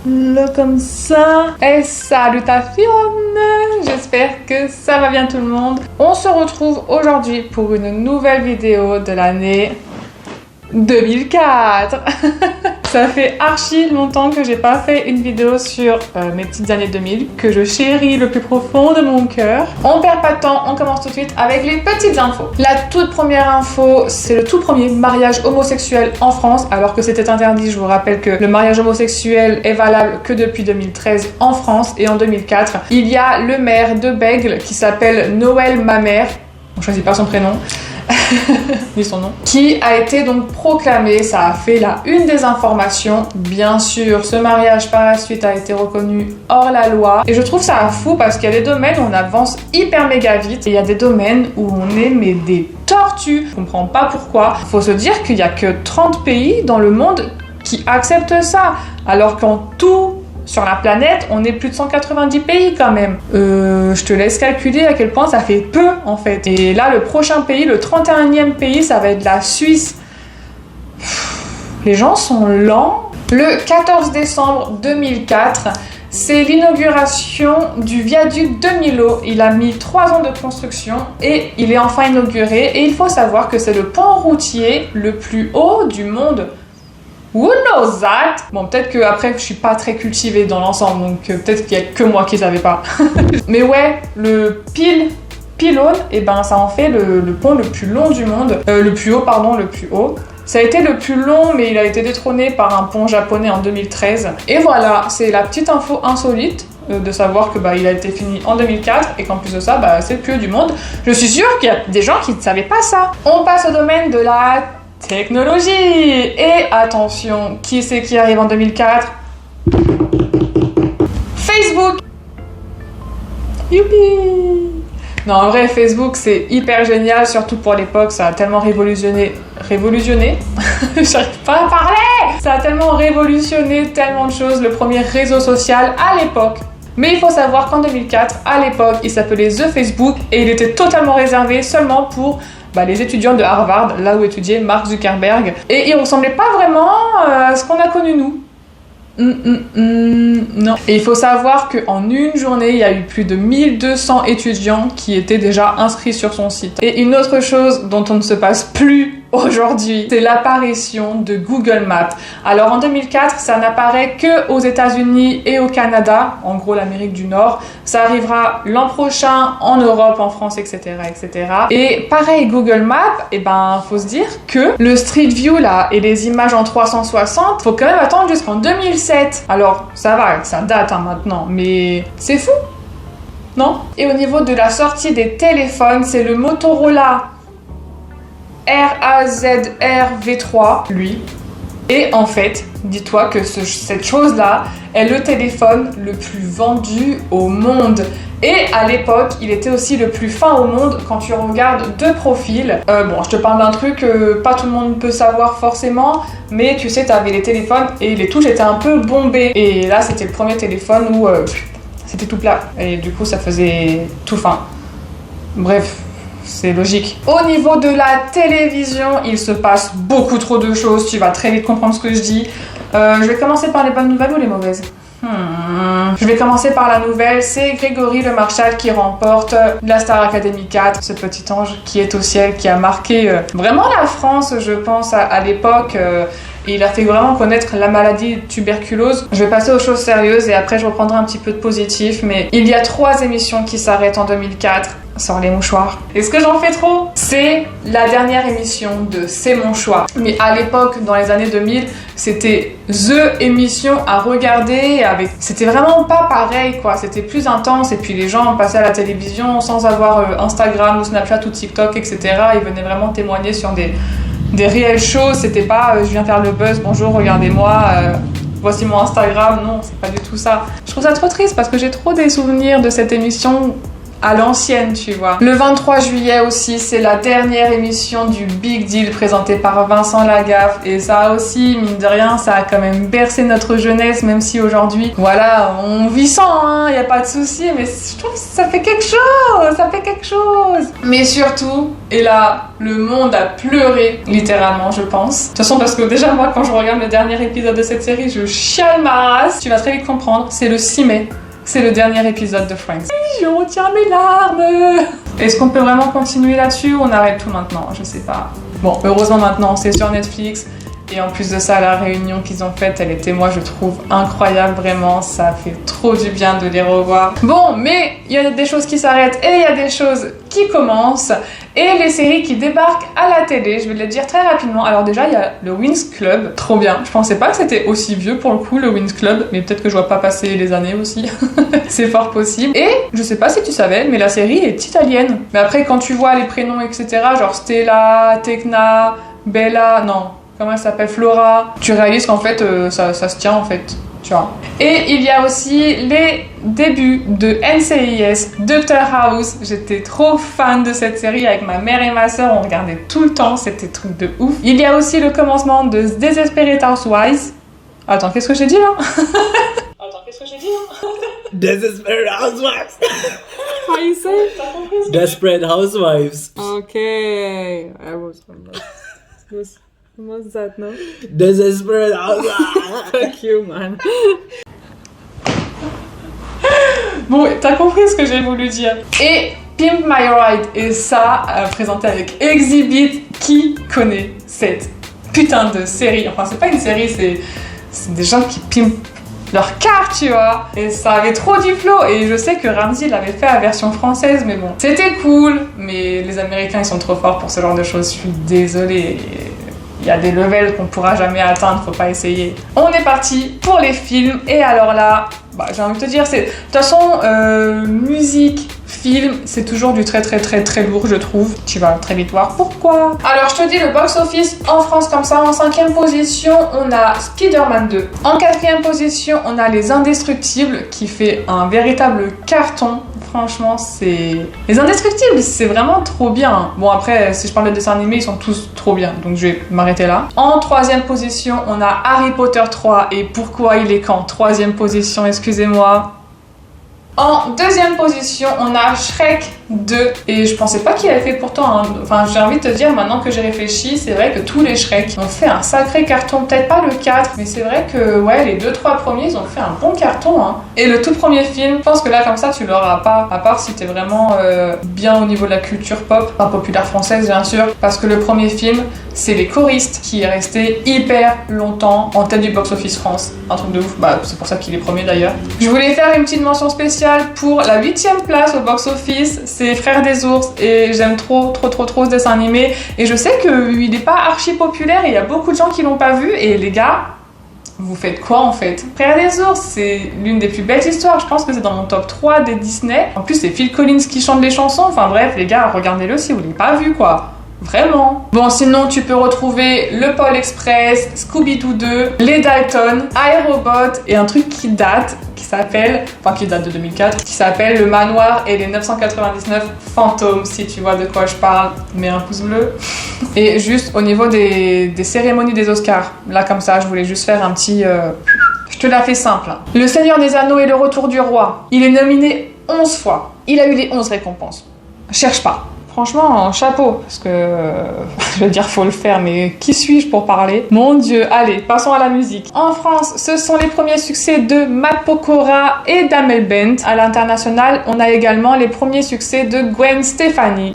là comme ça. Et salutations! J'espère que ça va bien tout le monde. On se retrouve aujourd'hui pour une nouvelle vidéo de l'année 2004. Ça fait archi longtemps que j'ai pas fait une vidéo sur mes petites années 2000 que je chéris le plus profond de mon cœur. On perd pas de temps, on commence tout de suite avec les petites infos. La toute première info, c'est le tout premier mariage homosexuel en France, alors que c'était interdit. Je vous rappelle que le mariage homosexuel est valable que depuis 2013 en France, et en 2004, il y a le maire de Bègles qui s'appelle Noël Mamère, on choisit pas son prénom, ni son nom, qui a été donc proclamé. Ça a fait la une des informations. Bien sûr, ce mariage par la suite a été reconnu hors la loi, et je trouve ça fou parce qu'il y a des domaines où on avance hyper méga vite et il y a des domaines où on est mais des tortues. Je comprends pas pourquoi. Faut se dire qu'il y a que 30 pays dans le monde qui acceptent ça, alors qu'en tout sur la planète, on est plus de 190 pays quand même. Je te laisse calculer à quel point ça fait peu en fait. Et là, le prochain pays, le 31e pays, ça va être la Suisse. Les gens sont lents. Le 14 décembre 2004, c'est l'inauguration du viaduc de Millau. Il a mis 3 ans de construction et il est enfin inauguré. Et il faut savoir que c'est le pont routier le plus haut du monde. Who knows that? Bon, peut-être que après je suis pas très cultivée dans l'ensemble, donc peut-être qu'il y a que moi qui savais pas. Mais ouais, le pylône, et ben ça en fait le pont le plus long du monde. Le plus haut, pardon, le plus haut. Ça a été le plus long, mais il a été détrôné par un pont japonais en 2013. Et voilà, c'est la petite info insolite de savoir que il a été fini en 2004 et qu'en plus de ça, c'est le plus haut du monde. Je suis sûre qu'il y a des gens qui ne savaient pas ça. On passe au domaine de la technologie. Et attention, qui c'est qui arrive en 2004? Facebook. Youpi! Non, en vrai, Facebook, c'est hyper génial, surtout pour l'époque, ça a tellement révolutionné... J'arrive pas à parler! Ça a tellement révolutionné tellement de choses, le premier réseau social à l'époque. Mais il faut savoir qu'en 2004, à l'époque, il s'appelait The Facebook et il était totalement réservé seulement pour les étudiants de Harvard, là où étudiait Mark Zuckerberg. Et il ressemblait pas vraiment à ce qu'on a connu nous. Non. Et il faut savoir qu'en une journée, il y a eu plus de 1200 étudiants qui étaient déjà inscrits sur son site. Et une autre chose dont on ne se passe plus aujourd'hui, c'est l'apparition de Google Maps. Alors en 2004, ça n'apparaît que aux États-Unis et au Canada, en gros l'Amérique du Nord. Ça arrivera l'an prochain en Europe, en France, etc., etc. Et pareil, Google Maps, faut se dire que le Street View là et les images en 360, faut quand même attendre jusqu'en 2007. Alors ça va, ça date maintenant, mais c'est fou, non? Et au niveau de la sortie des téléphones, c'est le Motorola RAZR V3, lui. Et en fait, dis-toi que cette chose-là est le téléphone le plus vendu au monde. Et à l'époque, il était aussi le plus fin au monde quand tu regardes de profil. Bon, je te parle d'un truc que pas tout le monde peut savoir forcément, mais tu sais, t'avais les téléphones et les touches étaient un peu bombées. Et là, c'était le premier téléphone où c'était tout plat. Et du coup, ça faisait tout fin. Bref. C'est logique. Au niveau de la télévision, il se passe beaucoup trop de choses. Tu vas très vite comprendre ce que je dis. Je vais commencer par les bonnes nouvelles ou les mauvaises? Je vais commencer par la nouvelle. C'est Grégory Le Marchal qui remporte la Star Academy 4. Ce petit ange qui est au ciel, qui a marqué vraiment la France, je pense, à l'époque. Et il a fait vraiment connaître la maladie tuberculose. Je vais passer aux choses sérieuses et après je reprendrai un petit peu de positif. Mais il y a 3 émissions qui s'arrêtent en 2004. Sans les mouchoirs. Est-ce que j'en fais trop? C'est la dernière émission de C'est mon choix. Mais à l'époque, dans les années 2000, c'était THE émission à regarder avec... C'était vraiment pas pareil, quoi. C'était plus intense et puis les gens passaient à la télévision sans avoir Instagram ou Snapchat ou TikTok, etc. Ils venaient vraiment témoigner sur des réelles choses. C'était pas je viens faire le buzz, bonjour, regardez-moi, voici mon Instagram. Non, c'est pas du tout ça. Je trouve ça trop triste parce que j'ai trop des souvenirs de cette émission à l'ancienne, tu vois. Le 23 juillet aussi, c'est la dernière émission du Big Deal présentée par Vincent Lagaffe. Et ça aussi, mine de rien, ça a quand même bercé notre jeunesse, même si aujourd'hui, voilà, on vit sans, hein, y a pas de souci, mais je trouve que ça fait quelque chose, ça fait quelque chose. Mais surtout, et là, le monde a pleuré, littéralement, je pense. De toute façon, parce que déjà, moi, quand je regarde le dernier épisode de cette série, je chiale ma race. Tu vas très vite comprendre, c'est le 6 mai. C'est le dernier épisode de Friends. Oui, je retiens mes larmes. Est-ce qu'on peut vraiment continuer là-dessus ou on arrête tout maintenant? Je sais pas. Bon, heureusement maintenant, c'est sur Netflix. Et en plus de ça, la réunion qu'ils ont faite, elle était, moi, je trouve incroyable, vraiment. Ça fait trop du bien de les revoir. Bon, mais il y a des choses qui s'arrêtent et il y a des choses qui commencent. Et les séries qui débarquent à la télé, je vais le dire très rapidement. Alors déjà, il y a le Winx Club, trop bien. Je pensais pas que c'était aussi vieux pour le coup, le Winx Club, mais peut-être que je vois pas passer les années aussi. C'est fort possible. Et je sais pas si tu savais, mais la série est italienne. Mais après, quand tu vois les prénoms, etc., genre Stella, Tecna, Bella, non, comment elle s'appelle, Flora, tu réalises qu'en fait, ça se tient en fait. Tu vois. Et il y a aussi les débuts de NCIS, Dr House. J'étais trop fan de cette série avec ma mère et ma soeur, on regardait tout le temps, c'était truc de ouf. Il y a aussi le commencement de Desperate Housewives. Attends, qu'est-ce que j'ai dit là? Desperate Housewives. How you say it? Desperate Housewives. Okay, I was almost that, no? Desperate Housewives. Fuck you, man. Bon, t'as compris ce que j'ai voulu dire. Et Pimp My Ride, et ça, présenté avec Exhibit. Qui connaît cette putain de série? Enfin, c'est pas une série, c'est des gens qui pimpent leur carte, tu vois. Et ça avait trop du flow. Et je sais que Ramsey l'avait fait à version française, mais bon, c'était cool. Mais les Américains, ils sont trop forts pour ce genre de choses. Je suis désolée. Il y a des levels qu'on pourra jamais atteindre, faut pas essayer. On est parti pour les films. Et alors là, j'ai envie de te dire, de toute façon, musique, film, c'est toujours du très lourd, je trouve. Tu vas très vite voir pourquoi. Alors, je te dis le box-office en France comme ça. En 5e position, on a Spider-Man 2. En 4e position, on a Les Indestructibles, qui fait un véritable carton. Franchement, c'est... Les Indestructibles, c'est vraiment trop bien. Bon, après, si je parle de dessins animés, ils sont tous trop bien. Donc, je vais m'arrêter là. En 3e position, on a Harry Potter 3. Et pourquoi il est qu'en 3e position, excusez-moi. En 2e position, on a Shrek 2. Et je pensais pas qu'il avait fait pourtant... Enfin, j'ai envie de te dire, maintenant que j'ai réfléchi, c'est vrai que tous les Shrek ont fait un sacré carton. Peut-être pas le 4, mais c'est vrai que ouais, les 2-3 premiers, ils ont fait un bon carton. Hein. Et le tout premier film, je pense que là, comme ça, tu l'auras pas. À part si t'es vraiment bien au niveau de la culture pop, enfin populaire française, bien sûr. Parce que le premier film, c'est Les Choristes, qui est resté hyper longtemps en tête du box-office France. Un truc de ouf. C'est pour ça qu'il est premier d'ailleurs. Je voulais faire une petite mention spéciale pour la 8e place au box-office, c'est Frères des ours et j'aime trop ce dessin animé et je sais qu'il n'est pas archi populaire et il y a beaucoup de gens qui l'ont pas vu et les gars, vous faites quoi en fait? Frères des ours, c'est l'une des plus belles histoires, je pense que c'est dans mon top 3 des Disney. En plus c'est Phil Collins qui chante les chansons, enfin bref les gars, regardez-le si vous l'avez pas vu quoi. Vraiment. Bon, sinon, tu peux retrouver le Pôle Express, Scooby-Doo 2, les Dalton, iRobot et un truc qui date de 2004, qui s'appelle Le Manoir et les 999 fantômes. Si tu vois de quoi je parle, mets un pouce bleu. Et juste au niveau des cérémonies des Oscars, là comme ça, je voulais juste faire un petit... Je te la fais simple. Hein. Le Seigneur des Anneaux et le Retour du Roi. Il est nominé 11 fois. Il a eu les 11 récompenses. Cherche pas. Franchement, chapeau, parce que, je veux dire, faut le faire, mais qui suis-je pour parler? Mon Dieu, allez, passons à la musique. En France, ce sont les premiers succès de Matt Pokora et d'Amel Bent. À l'international, on a également les premiers succès de Gwen Stefani.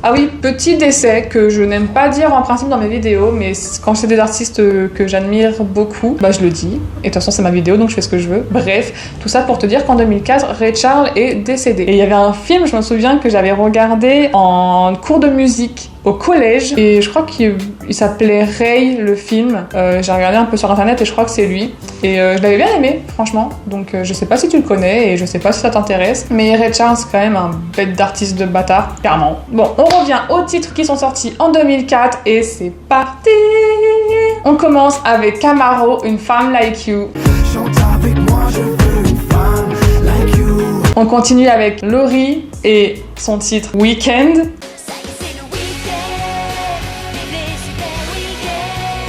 Ah oui, petit décès que je n'aime pas dire en principe dans mes vidéos, mais quand c'est des artistes que j'admire beaucoup, je le dis. Et de toute façon, c'est ma vidéo, donc je fais ce que je veux. Bref, tout ça pour te dire qu'en 2004, Ray Charles est décédé. Et il y avait un film, je me souviens, que j'avais regardé en cours de musique au collège. Et je crois qu'il s'appelait Ray, le film. J'ai regardé un peu sur internet et je crois que c'est lui. Et je l'avais bien aimé, franchement. Donc je sais pas si tu le connais et je sais pas si ça t'intéresse. Mais Ray Charles, c'est quand même un bête d'artiste de bâtard, clairement. Bon, on revient aux titres qui sont sortis en 2004 et c'est parti. On commence avec Camaro, Une femme like you. J'en On continue avec Laurie et son titre Weekend.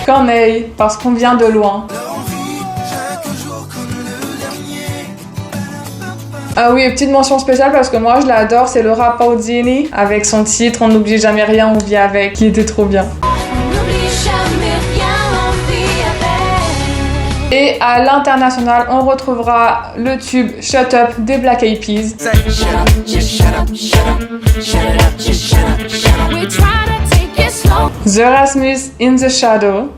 Corneille, parce qu'on vient de loin. Ah oui, petite mention spéciale parce que moi je l'adore, c'est Laura Pausini avec son titre On n'oublie jamais rien, on vit avec, qui était trop bien. Et à l'international, on retrouvera le tube Shut Up des Black Eyed Peas. The Rasmus in the Shadow.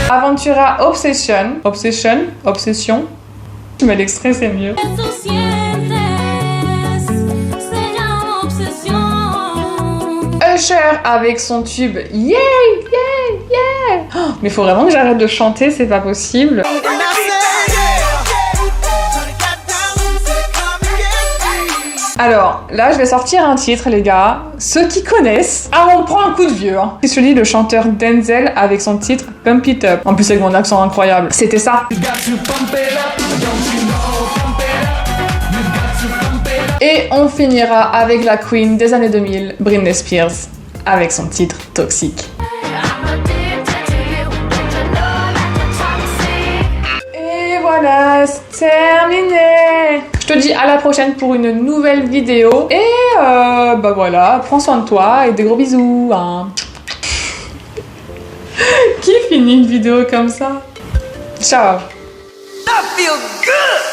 Aventura Obsession. Obsession. Mais l'extrait c'est mieux. Usher avec son tube Yeah, yeah, yeah. Oh, mais faut vraiment que j'arrête de chanter, c'est pas possible. Alors, là, je vais sortir un titre, les gars. Ceux qui connaissent... Ah, on prend un coup de vieux, hein. Je lis le chanteur Denzel avec son titre Pump It Up. En plus, avec mon accent incroyable. C'était ça. Et on finira avec la queen des années 2000, Britney Spears, avec son titre Toxique. Et voilà, c'est terminé. Je te dis à la prochaine pour une nouvelle vidéo. Et bah voilà, prends soin de toi et des gros bisous. Hein. Qui finit une vidéo comme ça? Ciao. That feels good.